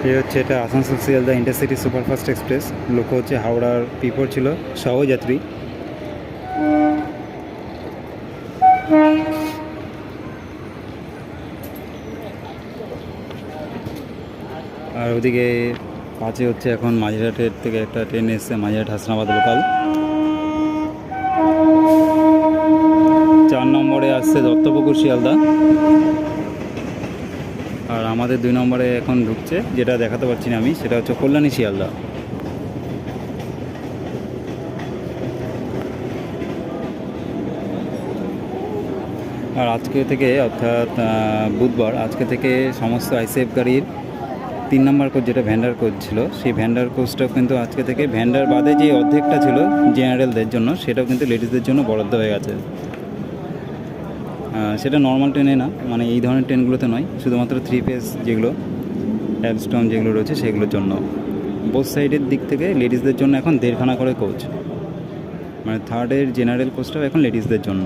এই হচ্ছে এটা Asansol Sealdah intercity superfast express. লোক হচ্ছে হাওড়ার পিপর ছিল সহযাত্রী। আর ওদিকে পাশে হচ্ছে এখন মাঝিরহাটের থেকে একটা ট্রেন এসছে, মাঝিরহাট হাসনাবাদ লোকাল। 4 নম্বরে আসছে দত্তপুকুর শিয়ালদা। আর আমাদের 2 নম্বরে এখন ঢুকছে, যেটা দেখাতে পারছি না আমি, সেটা হচ্ছে কল্যাণী শিয়ালদা। আর আজকে থেকে অর্থাৎ বুধবার, আজকে থেকে সমস্ত আইসিএফ গাড়ির 3 নম্বর কোচ, যেটা ভ্যান্ডার কোচ ছিল, সেই ভ্যান্ডার কোচটাও কিন্তু আজকে থেকে ভ্যান্ডার বাদে যে অর্ধেকটা ছিল জেনারেলদের জন্য, সেটাও কিন্তু লেডিসদের জন্য বরাদ্দ হয়ে গেছে। সেটা নর্মাল ট্রেনে না, মানে এই ধরনের ট্রেনগুলোতে নয়, শুধুমাত্র 3 ফেজ যেগুলো অ্যালস্টম যেগুলো রয়েছে সেগুলোর জন্য। বোথ সাইডের দিক থেকে লেডিসদের জন্য এখন 1.5খানা করে কোচ, মানে থার্ডের জেনারেল কোচটাও এখন লেডিসদের জন্য।